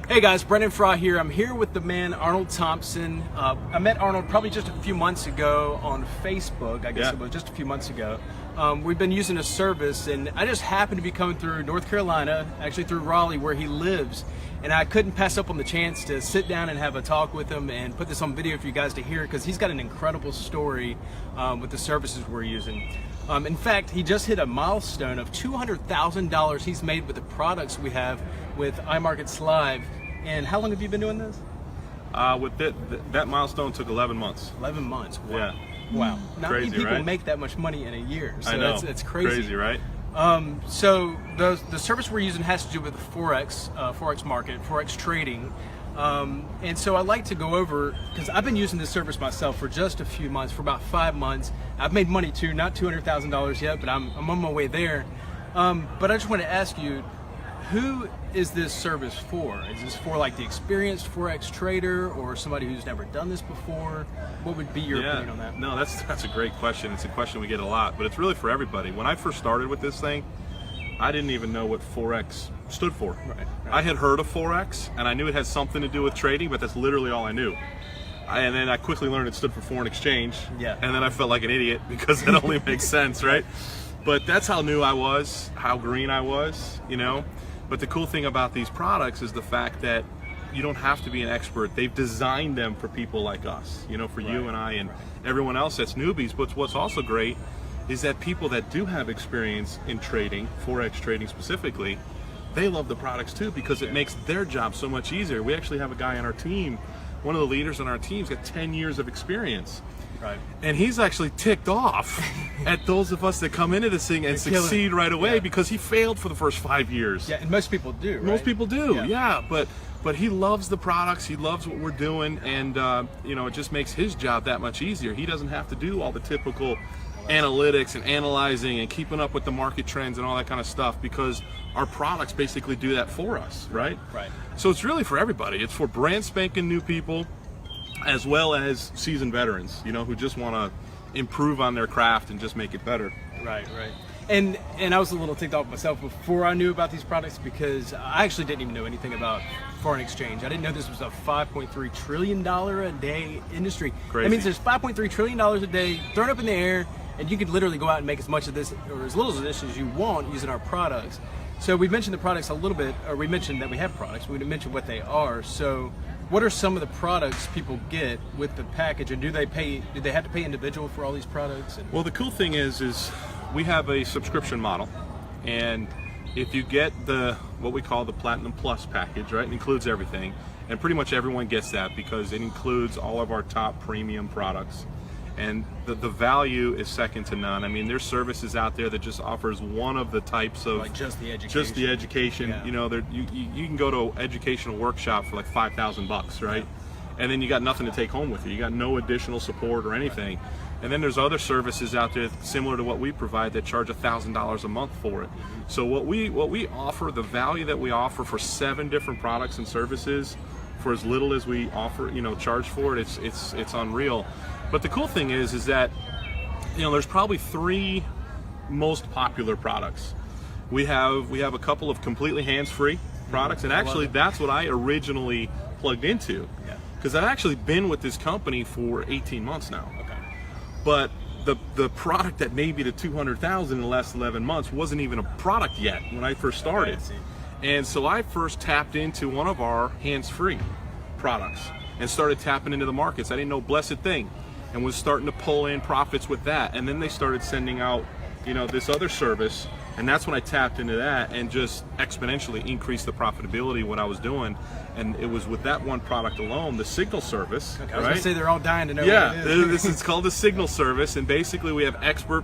Hey guys, Brendan Fry here. I'm here with the man Arnold Thompson. I met Arnold probably just a few months ago on Facebook. I guess it was just a few months ago. We've been using a service, and I just happened to be coming through North Carolina, actually through Raleigh, where he lives. And I couldn't pass up on the chance to sit down and have a talk with him and put this on video for you guys to hear, because he's got an incredible story with the services we're using. In fact, he just hit a milestone of $200,000 he's made with the products we have with iMarketsLive. And how long have you been doing this? With that milestone took 11 months. 11 months. Wow. Yeah. Wow. Not Crazy, many people right? make that much money in a year. So I know. That's crazy. Crazy, right? So the service we're using has to do with the Forex market, Forex trading. And so I'd like to go over, because I've been using this service myself for just a few months, for about 5 months. I've made money too, not $200,000 yet, but I'm on my way there. But I just want to ask you, who is this service for? Is this for like the experienced Forex trader or somebody who's never done this before? What would be your opinion on that? No, that's a great question. It's a question we get a lot, but it's really for everybody. When I first started with this thing, I didn't even know what Forex stood for. Right. I had heard of Forex, and I knew it had something to do with trading, but that's literally all I knew. And then I quickly learned it stood for foreign exchange. Yeah. And then I felt like an idiot because it only makes sense, right? But that's how new I was, how green I was, you know? But the cool thing about these products is the fact that you don't have to be an expert. They've designed them for people like us, you know, for you and I and everyone else that's newbies. But what's also great is that people that do have experience in trading, Forex trading specifically, they love the products too, because it makes their job so much easier. We actually have a guy on our team, one of the leaders on our team's got 10 years of experience. Right. And he's actually ticked off at those of us that come into this thing and succeed right away because he failed for the first 5 years. Yeah, and most people do, right? Most people do, yeah. But he loves the products, he loves what we're doing, and you know, it just makes his job that much easier. He doesn't have to do all the typical analytics and analyzing and keeping up with the market trends and all that kind of stuff, because our products basically do that for us, right? Right. So it's really for everybody. It's for brand spanking new people, as well as seasoned veterans, you know, who just want to improve on their craft and just make it better. Right, right. And I was a little ticked off myself before I knew about these products, because I actually didn't even know anything about foreign exchange. I didn't know this was a $5.3 trillion a day industry. Crazy. That means there's $5.3 trillion a day thrown up in the air, and you could literally go out and make as much of this or as little of this as you want using our products. So we mentioned the products a little bit, or we mentioned that we have products. We didn't mention what they are. So what are some of the products people get with the package, and do they have to pay individual for all these products? Well, the cool thing is we have a subscription model, and if you get what we call the Platinum Plus package, right, it includes everything, and pretty much everyone gets that because it includes all of our top premium products, and the value is second to none. I mean, there's services out there that just offers one of the types of, like just the education. Yeah. You know, you can go to an educational workshop for like $5,000, right? And then you got nothing to take home with you. You got no additional support or anything. Right. And then there's other services out there similar to what we provide that charge $1,000 a month for it. So what we offer, the value that we offer for 7 different products and services, for as little as we offer, you know, charge for it, it's unreal. But the cool thing is that, you know, there's probably 3 most popular products. We have a couple of completely hands-free products, and actually that's what I originally plugged into. Yeah. Because I've actually been with this company for 18 months now. Okay. But the product that made me to 200,000 in the last 11 months wasn't even a product yet when I first started. Okay, and so I first tapped into one of our hands-free products and started tapping into the markets. I didn't know blessed thing, and was starting to pull in profits with that. And then they started sending out, you know, this other service, and that's when I tapped into that and just exponentially increased the profitability of what I was doing. And it was with that one product alone, the Signal service. Okay, I was going to say they're all dying to know what it is. This is called the Signal service, and basically we have expert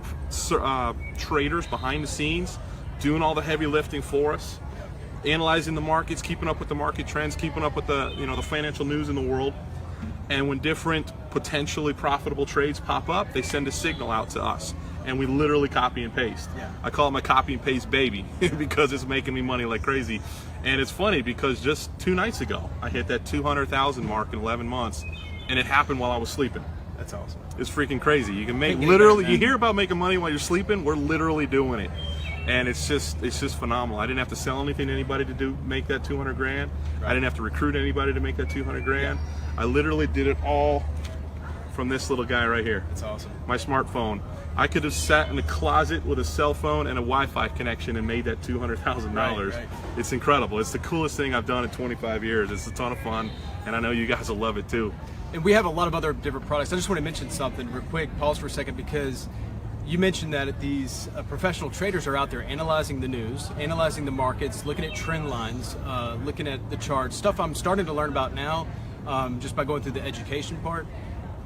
traders behind the scenes doing all the heavy lifting for us, analyzing the markets, keeping up with the market trends, keeping up with the, you know, the financial news in the world. And when different potentially profitable trades pop up, they send a signal out to us, and we literally copy and paste. Yeah. I call it my copy and paste baby because it's making me money like crazy. And it's funny because just 2 nights ago, I hit that 200,000 mark in 11 months, and it happened while I was sleeping. That's awesome. It's freaking crazy. You can make literally, you hear about making money while you're sleeping, we're literally doing it. And it's just phenomenal. I didn't have to sell anything to anybody to make that 200 grand. Right. I didn't have to recruit anybody to make that 200 grand. Yeah. I literally did it all from this little guy right here. That's awesome. My smartphone. I could have sat in the closet with a cell phone and a Wi-Fi connection and made that $200,000. Right. It's incredible. It's the coolest thing I've done in 25 years. It's a ton of fun, and I know you guys will love it too. And we have a lot of other different products. I just want to mention something real quick. Pause for a second, because you mentioned that these professional traders are out there analyzing the news, analyzing the markets, looking at trend lines, looking at the charts, stuff I'm starting to learn about now just by going through the education part.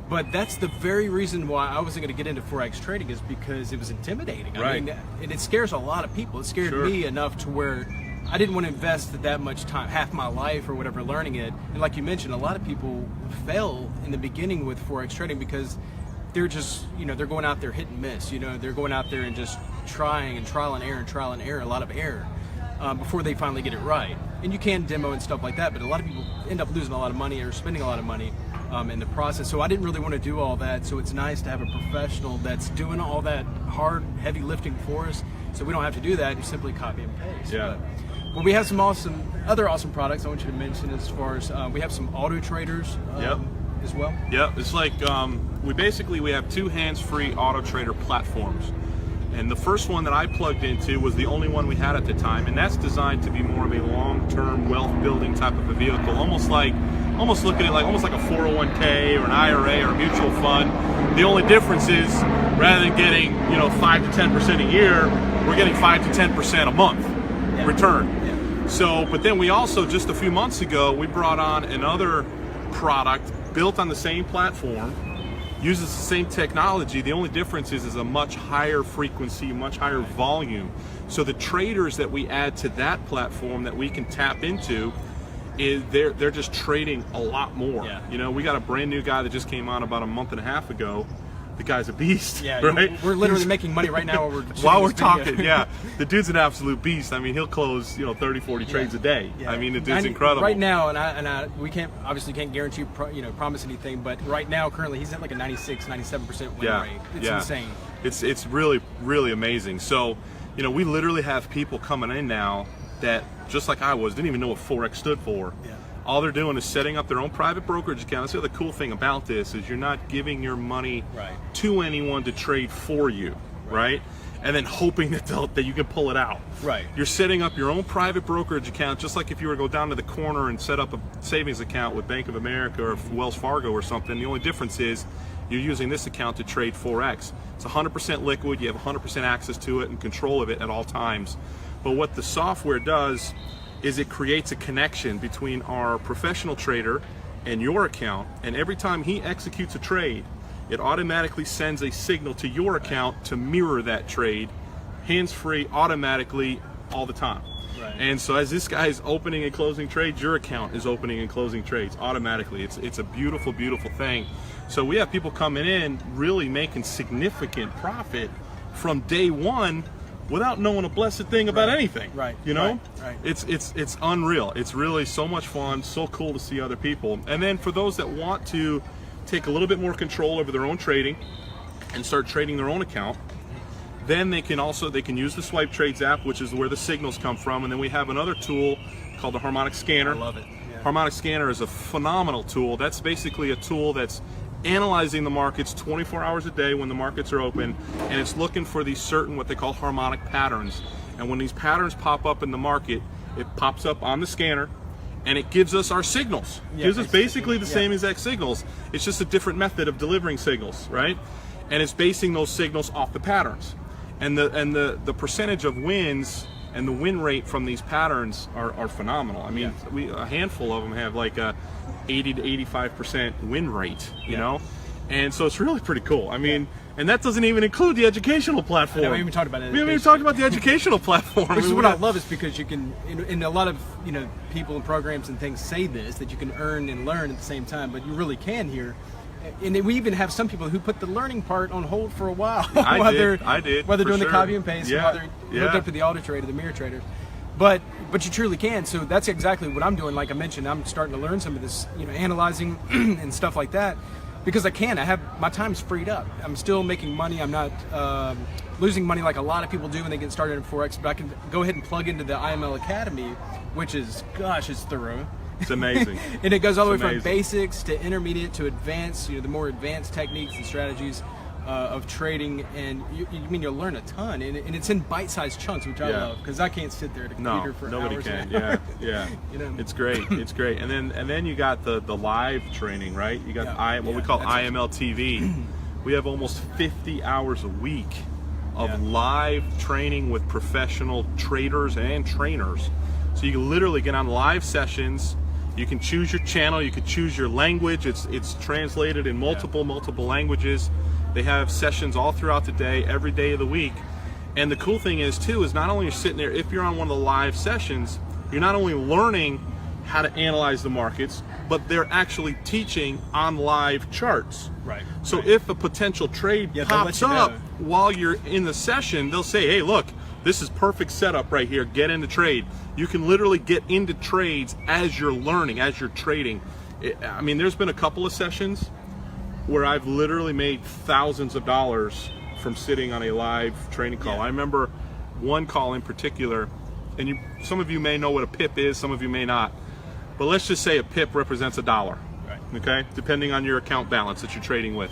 But that's the very reason why I wasn't going to get into Forex trading, is because it was intimidating. Right. I mean, and it scares a lot of people. It scared me enough to where I didn't want to invest that much time, half my life or whatever, learning it. And like you mentioned, a lot of people fail in the beginning with Forex trading because they're just, they're going out there hit and miss. They're going out there and just trying and trial and error, a lot of error before they finally get it right. And you can demo and stuff like that, but a lot of people end up losing a lot of money or spending a lot of money in the process. So I didn't really want to do all that. So it's nice to have a professional that's doing all that hard, heavy lifting for us. So we don't have to do that. You simply copy and paste. Yeah. But we have some other awesome products I want you to mention, as far as we have some auto traders as well. Yeah, it's like we have two hands-free auto trader platforms. And the first one that I plugged into was the only one we had at the time, and that's designed to be more of a long-term wealth building type of a vehicle, almost look at it like almost like a 401k or an IRA or a mutual fund. The only difference is, rather than getting 5 to 10% a year, we're getting 5 to 10% a month return. Yeah. So, but then we also, just a few months ago, we brought on another product built on the same platform, uses the same technology. The only difference is a much higher frequency, much higher volume. So the traders that we add to that platform that we can tap into, they're just trading a lot more. Yeah. We got a brand new guy that just came on about a month and a half ago. The guy's a beast. Yeah, right? We're literally making money right now while we're talking. Yeah, the dude's an absolute beast. I mean, he'll close 30, 40 trades a day. Yeah. I mean, the dude's incredible. Right now, we can't guarantee, promise anything, but right now, currently, he's at like a 96, 97% win rate. It's insane. It's really, really amazing. So, we literally have people coming in now that, just like I was, didn't even know what Forex stood for. Yeah. All they're doing is setting up their own private brokerage account. So the cool thing about this is you're not giving your money to anyone to trade for you, right? And then hoping that you can pull it out. Right. You're setting up your own private brokerage account, just like if you were to go down to the corner and set up a savings account with Bank of America or Wells Fargo or something. The only difference is you're using this account to trade Forex. It's 100% liquid. You have 100% access to it and control of it at all times. But what the software does is it creates a connection between our professional trader and your account, and every time he executes a trade, it automatically sends a signal to your account to mirror that trade, hands-free, automatically, all the time. Right. And so as this guy is opening and closing trades, your account is opening and closing trades automatically. It's a beautiful, beautiful thing. So we have people coming in really making significant profit from day one without knowing a blessed thing about anything. Right. Right. It's unreal. It's really so much fun, so cool to see other people. And then for those that want to take a little bit more control over their own trading and start trading their own account, then they can use the Swipe Trades app, which is where the signals come from. And then we have another tool called the Harmonic Scanner. I love it. Yeah. Harmonic Scanner is a phenomenal tool. That's basically a tool that's analyzing the markets 24 hours a day when the markets are open, and it's looking for these certain, what they call harmonic patterns. And when these patterns pop up in the market, it pops up on the scanner and it gives us our signals. It gives us basically the same exact signals. It's just a different method of delivering signals, right? And it's basing those signals off the patterns. And the percentage of wins and the win rate from these patterns are phenomenal. I mean, a handful of them have like a 80 to 85% win rate, you know? And so it's really pretty cool. I mean, and that doesn't even include the educational platform. We haven't even talked about it. We haven't even talked about the educational platform. Which is what I love, is because you can, and a lot of people and programs and things say this, that you can earn and learn at the same time, but you really can here. And we even have some people who put the learning part on hold for a while. I did. While they're doing sure. the copy and paste, while they're hooked up to the auto trader, the mirror traders. But you truly can. So that's exactly what I'm doing. Like I mentioned, I'm starting to learn some of this, analyzing and stuff like that. because I can. My time's freed up. I'm still making money. I'm not losing money like a lot of people do when they get started in Forex, but I can go ahead and plug into the IML Academy, which is, gosh, it's thorough. It's amazing. And it goes all the way from basics to intermediate to advanced, the more advanced techniques and strategies of trading, and you'll learn a ton, and it's in bite-sized chunks, which I love, because I can't sit there at a computer for nobody hours. Can. Yeah. It's great. It's great. And then you got the live training, right? You got what we call IML TV. We have almost 50 hours a week of live training with professional traders and trainers. So you can literally get on live sessions. You can choose your channel. You can choose your language. It's translated in multiple languages. They have sessions all throughout the day, every day of the week. And the cool thing is too, is not only you're sitting there, if you're on one of the live sessions, you're not only learning how to analyze the markets, but they're actually teaching on live charts. Right. So if a potential trade pops up while you're in the session, they'll say, hey, look, this is perfect setup right here. Get into trade. You can literally get into trades as you're learning, as you're trading. I mean, there's been a couple of sessions where I've literally made thousands of dollars from sitting on a live training call. I remember one call in particular, and some of you may know what a pip is, some of you may not. But let's just say a pip represents $1, okay? Depending on your account balance that you're trading with.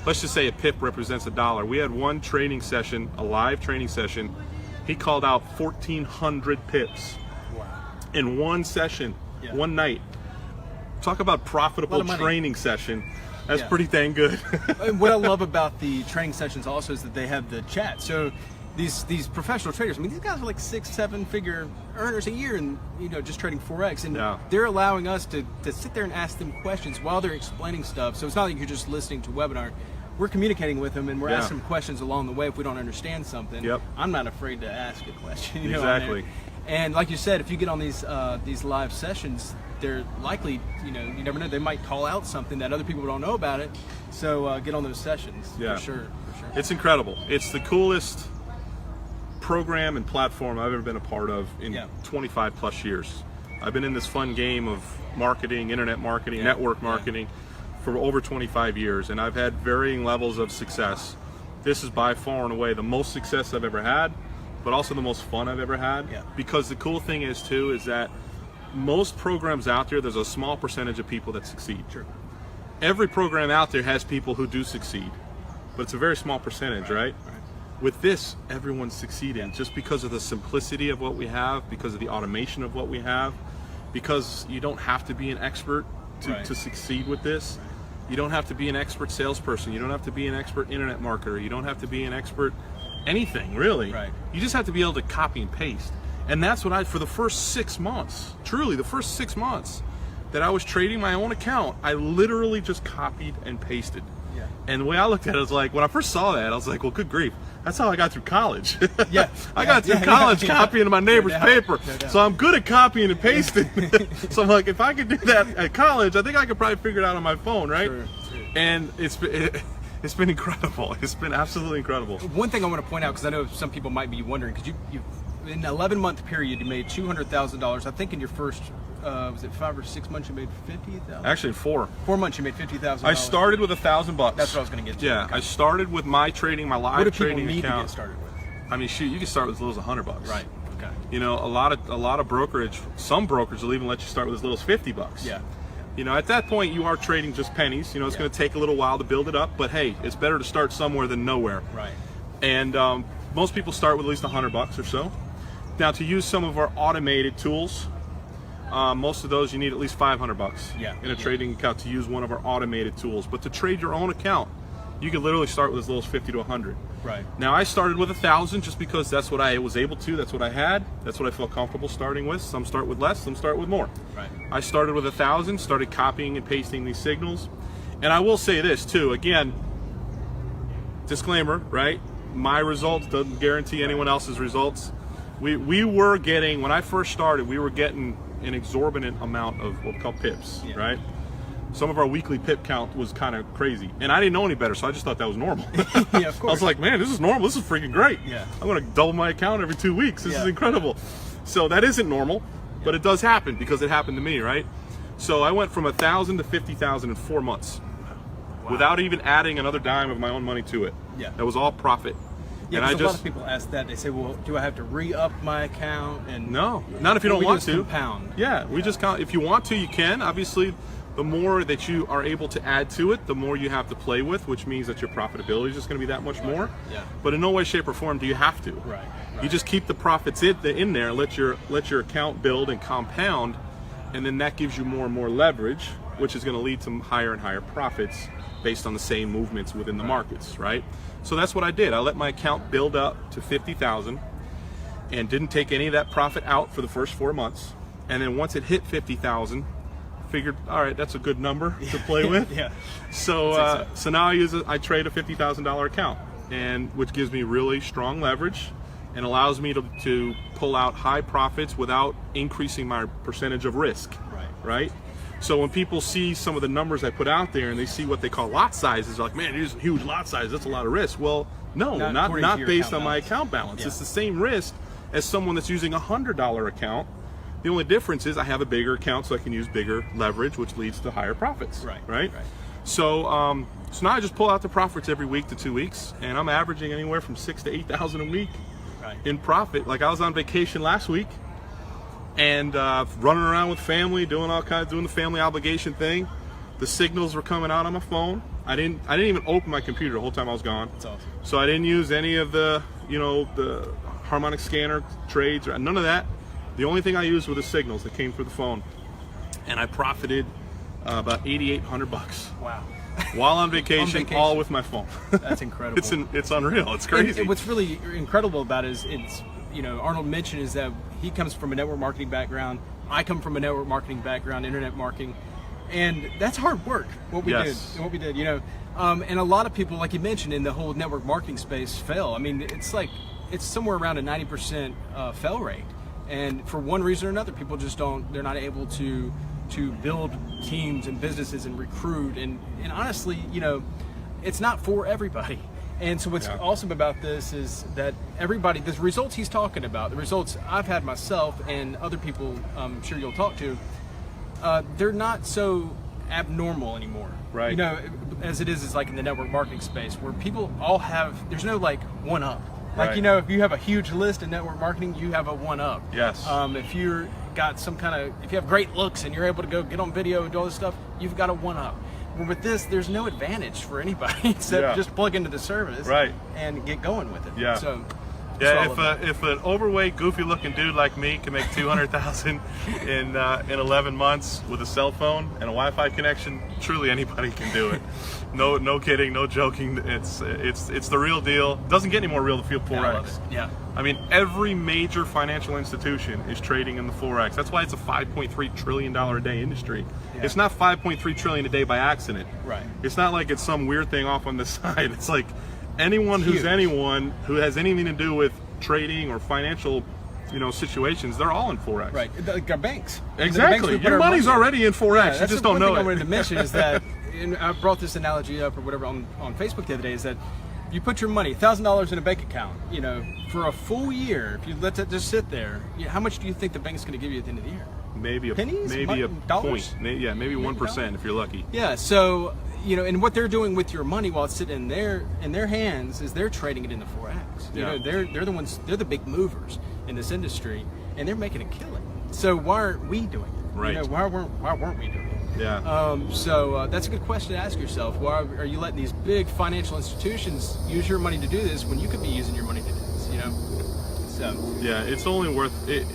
Let's just say a pip represents $1. We had one training session, a live training session. He called out 1,400 pips in one session, one night. Talk about profitable training session. That's pretty dang good. And what I love about the training sessions also is that they have the chat. So these professional traders, I mean, these guys are like 6-7 figure earners a year, and just trading Forex, and they're allowing us to sit there and ask them questions while they're explaining stuff. So it's not like you're just listening to a webinar. We're communicating with them, and we're asking them questions along the way if we don't understand something. I'm not afraid to ask a question. Exactly. And like you said, if you get on these live sessions, they're likely, you never know, they might call out something that other people don't know about it. So get on those sessions, for sure. It's incredible. It's the coolest program and platform I've ever been a part of in 25 plus years. I've been in this fun game of marketing, internet marketing, network marketing for over 25 years, and I've had varying levels of success. This is by far and away the most success I've ever had, but also the most fun I've ever had. Because the cool thing is too, is that most programs out there, there's a small percentage of people that succeed. Every program out there has people who do succeed, but it's a very small percentage, right? With this, everyone's succeeding just because of the simplicity of what we have, because of the automation of what we have, because you don't have to be an expert to succeed with this. You don't have to be an expert salesperson. You don't have to be an expert internet marketer. You don't have to be an expert anything, really. You just have to be able to copy and paste. And that's what for the first 6 months, truly the first 6 months that I was trading my own account, I literally just copied and pasted. And the way I looked at it was like, when I first saw that, I was like, well, good grief. That's how I got through college. I got through college copying my neighbor's paper. So I'm good at copying and pasting. So I'm like, if I could do that at college, I think I could probably figure it out on my phone, right? And it's been incredible. It's been absolutely incredible. One thing I want to point out, because I know some people might be wondering, because you in an 11-month period, you made $200,000. I think in your first, was it 5 or 6 months, you made $50,000? Actually, 4. 4 months, you made $50,000. I started with $1,000. That's what I was going to get to. Yeah, I started with my trading, my live trading what do people need account. to get started with? I mean, shoot, you can start with as little as $100. Right. Okay. A lot of brokerage. Some brokers will even let you start with as little as $50. At that point, you are trading just pennies. It's going to take a little while to build it up, but hey, it's better to start somewhere than nowhere. And most people start with at least $100 or so. Now, to use some of our automated tools, most of those you need at least $500 in a trading account to use one of our automated tools. But to trade your own account, you can literally start with as little as 50 to 100. Now, I started with 1,000 just because that's what I was able to, that's what I had, that's what I felt comfortable starting with. Some start with less, some start with more. I started with 1,000, started copying and pasting these signals. And I will say this too, again, disclaimer, right? My results doesn't guarantee anyone else's results. We were getting, when I first started, we were getting an exorbitant amount of what we call pips, right? Some of our weekly pip count was kind of crazy. And I didn't know any better, so I just thought that was normal. Of course. I was like, man, this is normal. This is freaking great. I'm going to double my account every 2 weeks. This is incredible. So that isn't normal, but it does happen because it happened to me, right? So I went from 1,000 to 50,000 in 4 months. without even adding another dime of my own money to it. Yeah. That was all profit. Yeah, and a lot of people ask that. They say, well, do I have to re-up my account? And no, not if you don't want to. Compound. Yeah, we just count. If you want to, you can. Obviously, the more that you are able to add to it, the more you have to play with, which means that your profitability is just going to be that much more. Yeah. But in no way, shape, or form do you have to. Right. You just keep the profits in there, let your account build and compound, and then that gives you more and more leverage, which is going to lead to higher and higher profits based on the same movements within the markets, right? So that's what I did. I let my account build up to 50,000 and didn't take any of that profit out for the first 4 months. And then once it hit 50,000, figured, all right, that's a good number to play with. Yeah. So so now I trade a $50,000 account, and which gives me really strong leverage and allows me to pull out high profits without increasing my percentage of risk. Right? So when people see some of the numbers I put out there and they see what they call lot sizes, they're like, man, these are huge lot sizes, that's a lot of risk. Well, no, not based on my account balance. Yeah. It's the same risk as someone that's using a $100 account. The only difference is I have a bigger account, so I can use bigger leverage, which leads to higher profits. Right? So so now I just pull out the profits every week to 2 weeks, and I'm averaging anywhere from 6,000 to 8,000 a week in profit. Like I was on vacation last week, and running around with family, doing the family obligation thing. The signals were coming out on my phone. I didn't even open my computer the whole time I was gone. That's awesome. So I didn't use any of the the harmonic scanner trades or none of that. The only thing I used were the signals that came through the phone, and I profited about $8,800. Wow. While on vacation, all with my phone. That's incredible. It's unreal. It's crazy. And what's really incredible about it is it's Arnold mentioned is that he comes from a network marketing background. I come from a network marketing background, internet marketing, and that's hard work. What we did, and a lot of people, like you mentioned, in the whole network marketing space, fail. I mean, it's somewhere around a 90% fail rate, and for one reason or another, people just they're not able to build teams and businesses and recruit, and honestly, it's not for everybody. And so what's awesome about this is that everybody, the results he's talking about, the results I've had myself and other people I'm sure you'll talk to, they're not so abnormal anymore. Right. As it is like in the network marketing space where people all there's no like one up. Like, Right. If you have a huge list in network marketing, you have a one up. Yes. If you're got if you have great looks and you're able to go get on video and do all this stuff, you've got a one up. With this, there's no advantage for anybody except just plug into the service and get going with it. Yeah. So, if an overweight, goofy-looking dude like me can make $200,000 in 11 months with a cell phone and a Wi-Fi connection, truly anybody can do it. No kidding, no joking. It's the real deal. Doesn't get any more real than Forex. I love it. Yeah. I mean, every major financial institution is trading in the Forex. That's why it's a $5.3 trillion a day industry. Yeah. It's not $5.3 trillion a day by accident. Right. It's not like it's some weird thing off on the side. It's like anyone who has anything to do with trading or financial situations, they're all in Forex. Right. Like our banks. Exactly. Your money's already in Forex. You just don't know it. I wanted to mention is that, and I brought this analogy up or whatever on Facebook the other day, is that you put your money, $1,000 in a bank account, for a full year, if you let that just sit there, how much do you think the bank's going to give you at the end of the year? Maybe pennies, maybe a dollars? Point. Yeah, maybe 1% if you're lucky. Yeah, so and what they're doing with your money while it's sitting in their hands is they're trading it into Forex. Yeah. They're the ones, they're the big movers in this industry, and they're making a killing. So why aren't we doing it? Right. Why weren't we doing it? Yeah. So that's a good question to ask yourself. Why are you letting these big financial institutions use your money to do this when you could be using your money to do this? So yeah, it's only worth it.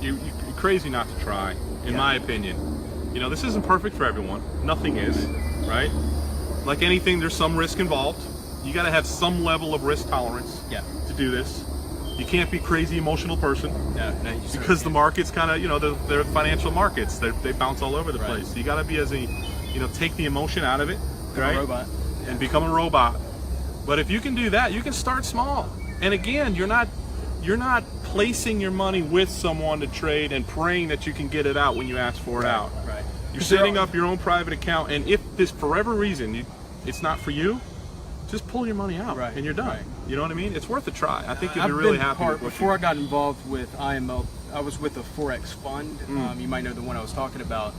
You're crazy not to try, in my opinion. This isn't perfect for everyone. Nothing is, right? Like anything, there's some risk involved. You got to have some level of risk tolerance to do this. You can't be crazy emotional person. No, because the markets kind of, they're financial markets. They bounce all over the place. So you got to be take the emotion out of it, right? A robot. And become a robot. But if you can do that, you can start small. And again, you're not placing your money with someone to trade and praying that you can get it out when you ask for it out. Right. You're setting up your own private account, and if this, for whatever reason, it's not for you, just pull your money out, and you're done. Right. You know what I mean? It's worth a try. I think you'll be really happy with before I got involved with IML, I was with a Forex fund. You might know the one I was talking about.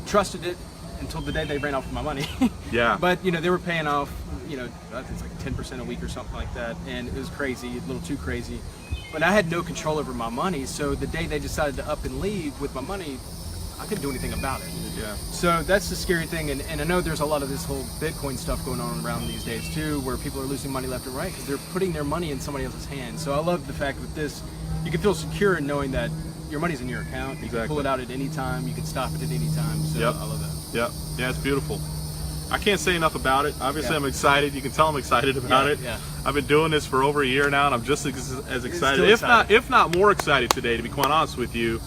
Trusted it, until the day they ran off with my money. Yeah. But they were paying off, I think it's like 10% a week or something like that, and it was crazy, a little too crazy. But I had no control over my money, so the day they decided to up and leave with my money, I couldn't do anything about it. Yeah. So that's the scary thing, and I know there's a lot of this whole Bitcoin stuff going on around these days too, where people are losing money left and right because they're putting their money in somebody else's hands. So I love the fact with this, you can feel secure in knowing that your money's in your account. You can pull it out at any time. You can stop it at any time. So Yep. I love that. Yep. Yeah, it's beautiful. I can't say enough about it. Obviously, I'm excited. You can tell I'm excited about it. Yeah. I've been doing this for over a year now, and I'm just as excited, Still excited. if not more excited today, to be quite honest with you,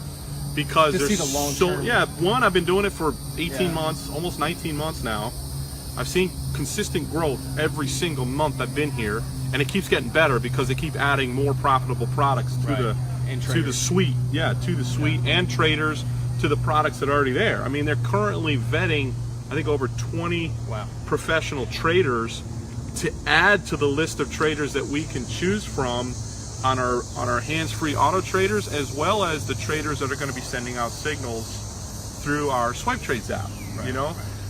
because Just there's see the long so term. yeah. One, I've been doing it for 18 Yeah. months, almost 19 months now. I've seen consistent growth every single month I've been here, and it keeps getting better because they keep adding more profitable products to Right. And the traders. suite. Yeah, to the suite and traders to the products that are already there. I mean, they're currently vetting, I think, over 20 Wow. professional traders to add to the list of traders that we can choose from on our hands-free auto traders, as well as the traders that are going to be sending out signals through our Swipe Trades app. Right.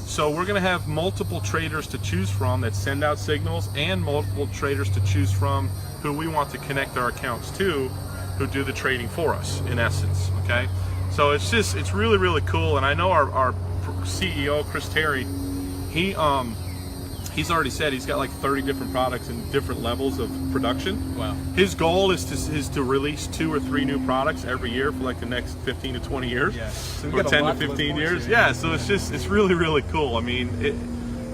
So we're going to have multiple traders to choose from that send out signals, and multiple traders to choose from who we want to connect our accounts to, who do the trading for us, in essence. Okay, so it's really, really cool. And I know our CEO, Chris Terry, he's already said he's got like 30 different products in different levels of production. Wow. His goal is to release 2 or 3 new products every year for like the next 15 to 20 years. Yeah. So or 10 to 15 years. Yeah, so it's really, really cool. I mean,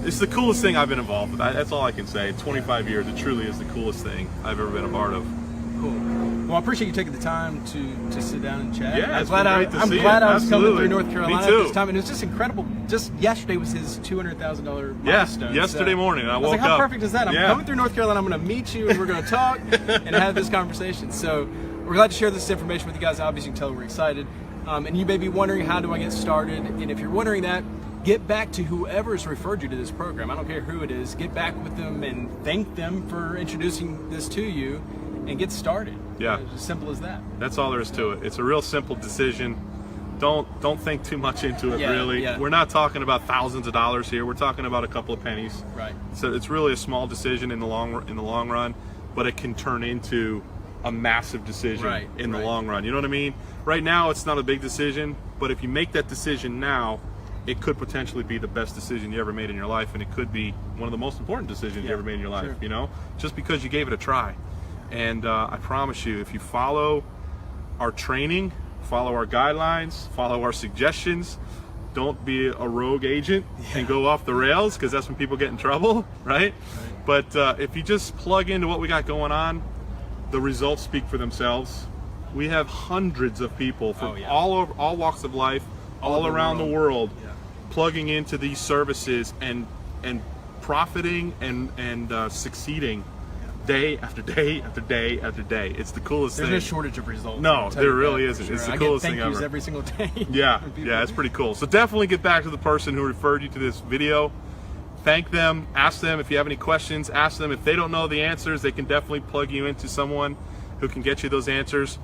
it's the coolest thing I've been involved with. That's all I can say. 25 years, it truly is the coolest thing I've ever been a part of. Cool. Well, I appreciate you taking the time to sit down and chat. Yeah, I'm it's glad been great to see glad you. I was coming Absolutely. through North Carolina Me at too. this time, and it was just incredible. Just yesterday was his $200,000 Yeah, milestone. yesterday morning I I was woke like, how up. perfect is that? I'm Yeah. coming through North Carolina. I'm going to meet you, and we're going to talk and have this conversation. So we're glad to share this information with you guys. Obviously, you can tell we're excited. And you may be wondering, how do I get started? And if you're wondering that, get back to whoever's referred you to this program. I don't care who it is. Get back with them and thank them for introducing this to you, and get started. Yeah. It's as simple as that. That's all there is to it. It's a real simple decision. Don't think too much into it, Yeah, really. yeah. We're not talking about thousands of dollars here. We're talking about a couple of pennies. Right. So it's really a small decision in the long run, but it can turn into a massive decision Right, in the right. long run. You know what I mean? Right now, it's not a big decision, but if you make that decision now, it could potentially be the best decision you ever made in your life, and it could be one of the most important decisions you ever made in your life. sure. You know, just because you gave it a try. And I promise you, if you follow our training, follow our guidelines, follow our suggestions, don't be a rogue agent and go off the rails, because that's when people get in trouble, right? But if you just plug into what we got going on, the results speak for themselves. We have hundreds of people from all walks of life, all around the world, plugging into these services and profiting and succeeding day after day after day after day. It's the coolest There's thing. no shortage of results. No, I'll tell there you really that isn't. for It's sure. the coolest I get thing thank yous ever. every single day. Yeah, from people. yeah, it's pretty cool. So definitely get back to the person who referred you to this video. Thank them, ask them if you have any questions, ask them. If they don't know the answers, they can definitely plug you into someone who can get you those answers.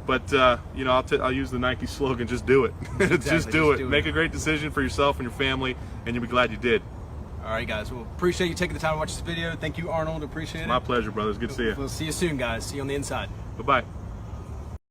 But you know, I'll use the Nike slogan, just do it. Just do it. Make a great decision for yourself and your family, and you'll be glad you did. All right, guys. Well, appreciate you taking the time to watch this video. Thank you, Arnold. Appreciate it. My pleasure, brothers. Good to see you. We'll see you soon, guys. See you on the inside. Bye-bye.